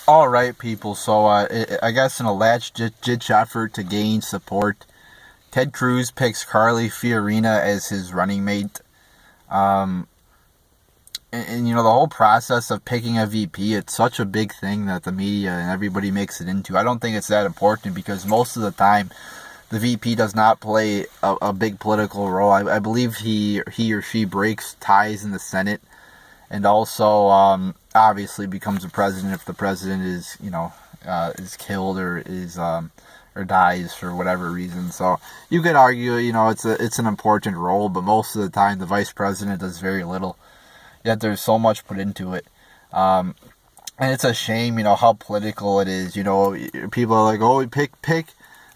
All right, people. So, I guess in a last-ditch effort to gain support, Ted Cruz picks Carly Fiorina as his running mate. Um, and the whole process of picking a VP, it's such a big thing that the media and everybody makes it into. I don't think it's that important because most of the time, the VP does not play a big political role. I believe he or she breaks ties in the Senate and also obviously becomes a president if the president is killed or dies for whatever reason. So you could argue it's an important role, but most of the time the vice president does very little. Yet there's so much put into it. And it's a shame, how political it is. People are like, oh, pick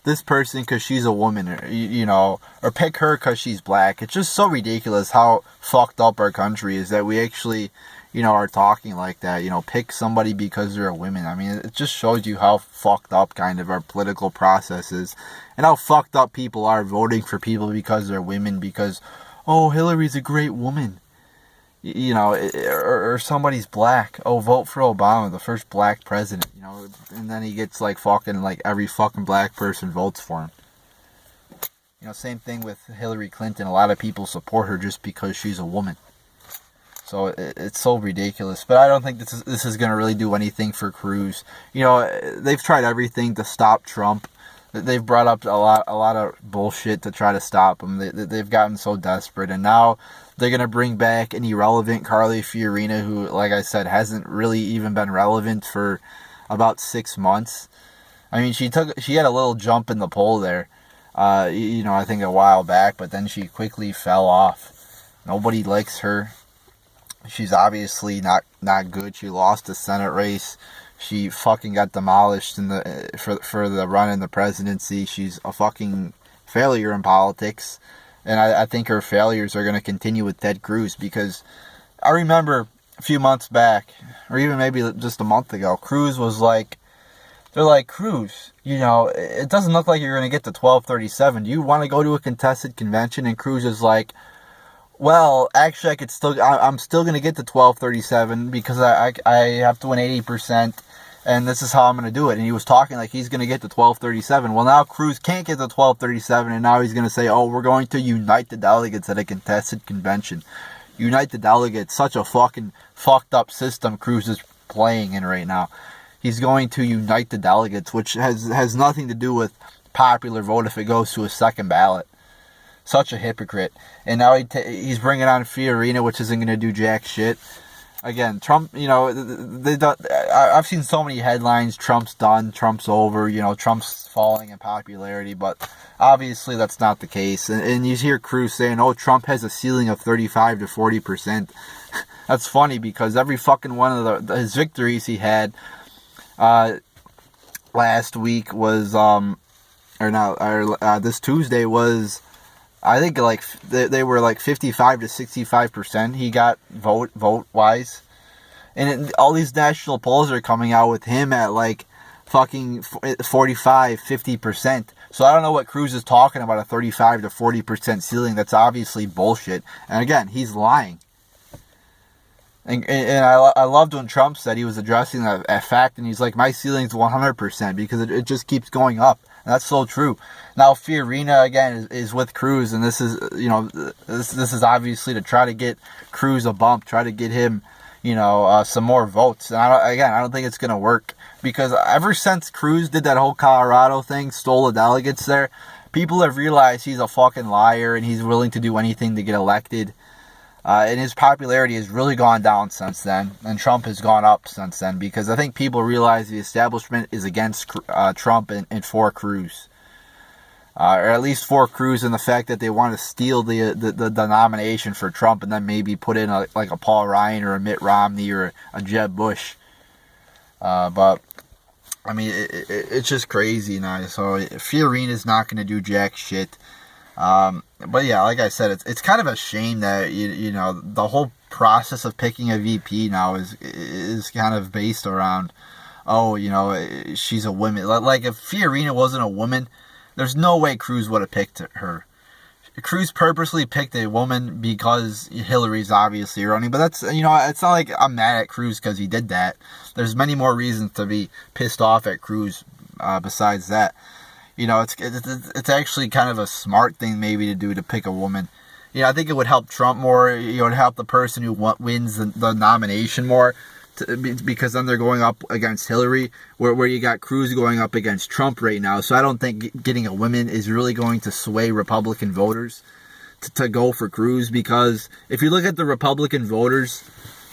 this person because she's a woman, or pick her because she's black. It's just so ridiculous how fucked up our country is that we actually, are talking like that. Pick somebody because they're a woman. I mean, it just shows you how fucked up kind of our political process is, and how fucked up people are voting for people because they're women. Because, oh, Hillary's a great woman. Or somebody's black. Oh, vote for Obama, the first black president. And then he gets every fucking black person votes for him. Same thing with Hillary Clinton. A lot of people support her just because she's a woman. So it's so ridiculous. But I don't think this is going to really do anything for Cruz. They've tried everything to stop Trump. They've brought up a lot of bullshit to try to stop him. They've gotten so desperate, and now they're gonna bring back an irrelevant Carly Fiorina, who, like I said, hasn't really even been relevant for about 6 months. I mean, she had a little jump in the poll there, I think a while back, but then she quickly fell off. Nobody likes her. She's obviously not good. She lost the Senate race. She fucking got demolished for the run in the presidency. She's a fucking failure in politics. And I think her failures are going to continue with Ted Cruz, because I remember a few months back, or even maybe just a month ago, Cruz was like, they're like, Cruz, it doesn't look like you're going to get to 1237. Do you want to go to a contested convention? And Cruz is like, well, actually, I'm still going to get to 1237 because I have to win 80%. And this is how I'm going to do it. And he was talking like he's going to get to 1237. Well, now Cruz can't get to 1237, and now he's going to say, oh, we're going to unite the delegates at a contested convention. Unite the delegates. Such a fucking fucked up system Cruz is playing in right now. He's going to unite the delegates, which has nothing to do with popular vote if it goes to a second ballot. Such a hypocrite. And now he's bringing on Fiorina, which isn't going to do jack shit. Again, Trump, I've seen so many headlines, Trump's done, Trump's over, Trump's falling in popularity, but obviously that's not the case. And you hear Cruz saying, oh, Trump has a ceiling of 35 to 40%. That's funny because every fucking one of his victories he had last week was, this Tuesday was, I think they were 55 to 65%. He got vote wise, and all these national polls are coming out with him at fucking 45, 50%. So I don't know what Cruz is talking about, a 35 to 40% ceiling. That's obviously bullshit. And again, he's lying. And I loved when Trump said he was addressing that fact, and he's like, my ceiling's 100% because it just keeps going up. And that's so true. Now Fiorina again is with Cruz, and this is this is obviously to try to get Cruz a bump, try to get him some more votes. And I don't think it's gonna work, because ever since Cruz did that whole Colorado thing, stole the delegates there, people have realized he's a fucking liar and he's willing to do anything to get elected. And his popularity has really gone down since then, and Trump has gone up since then, because I think people realize the establishment is against Trump and for Cruz. Or at least for Cruz, and the fact that they want to steal the nomination for Trump and then maybe put in a Paul Ryan or a Mitt Romney or a Jeb Bush. But I mean, it's just crazy now. So Fiorina's not going to do jack shit. But yeah, like I said, it's kind of a shame that the whole process of picking a VP now is kind of based around, she's a woman. Like if Fiorina wasn't a woman, there's no way Cruz would have picked her. Cruz purposely picked a woman because Hillary's obviously running, but that's, you know, it's not like I'm mad at Cruz because he did that. There's many more reasons to be pissed off at Cruz besides that. You know, it's actually kind of a smart thing maybe to do, to pick a woman. You know, I think it would help Trump more. You know, it would help the person who wins the nomination more, because then they're going up against Hillary, where you got Cruz going up against Trump right now. So I don't think getting a woman is really going to sway Republican voters to go for Cruz, because if you look at the Republican voters,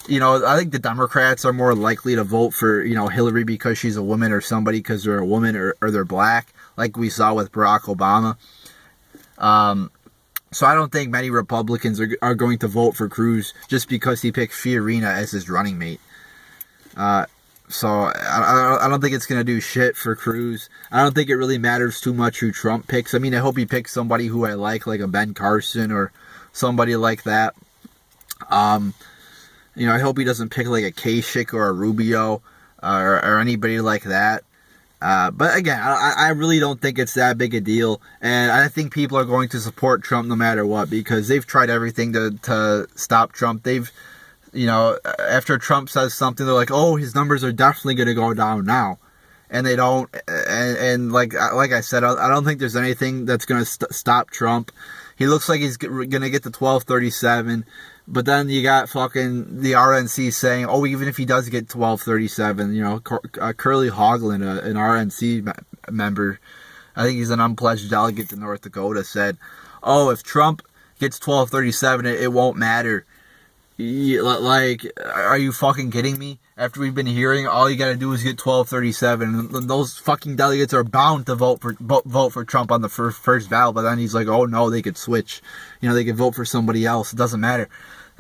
you know, I think the Democrats are more likely to vote for, you know, Hillary because she's a woman, or somebody because they're a woman, or they're black, like we saw with Barack Obama. So I don't think many Republicans are going to vote for Cruz just because he picked Fiorina as his running mate. So I don't think it's going to do shit for Cruz. I don't think it really matters too much who Trump picks. I mean, I hope he picks somebody who I like a Ben Carson or somebody like that. You know, I hope he doesn't pick like a Kasich or a Rubio or anybody like that. But again, I really don't think it's that big a deal. And I think people are going to support Trump no matter what, because they've tried everything to stop Trump. They've, you know, after Trump says something, they're like, oh, his numbers are definitely going to go down now. And they don't. And like I said, I don't think there's anything that's going to stop Trump. He looks like he's going to get to 1237. But then you got fucking the RNC saying, oh, even if he does get 1237, you know, Curly Hoagland, an RNC member, I think he's an unpledged delegate to North Dakota, said, oh, if Trump gets 1237, it won't matter. Like, are you fucking kidding me? After we've been hearing, all you gotta do is get 1237, and those fucking delegates are bound to vote for Trump on the first ballot. But then he's like, oh no, they could switch. You know, they could vote for somebody else. It doesn't matter.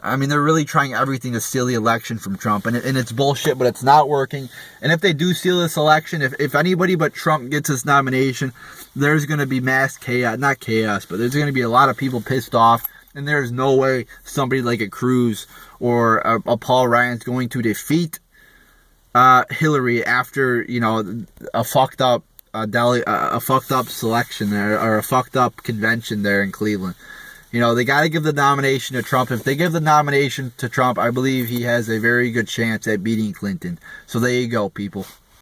I mean, they're really trying everything to steal the election from Trump, and it's bullshit, but it's not working. And if they do steal this election, if anybody but Trump gets this nomination, there's going to be mass chaos. Not chaos, but there's going to be a lot of people pissed off, and there's no way somebody like a Cruz or a Paul Ryan's going to defeat Hillary after, you know, a fucked up selection there, or a fucked up convention there in Cleveland. You know, they got to give the nomination to Trump. If they give the nomination to Trump, I believe he has a very good chance at beating Clinton. So there you go, people.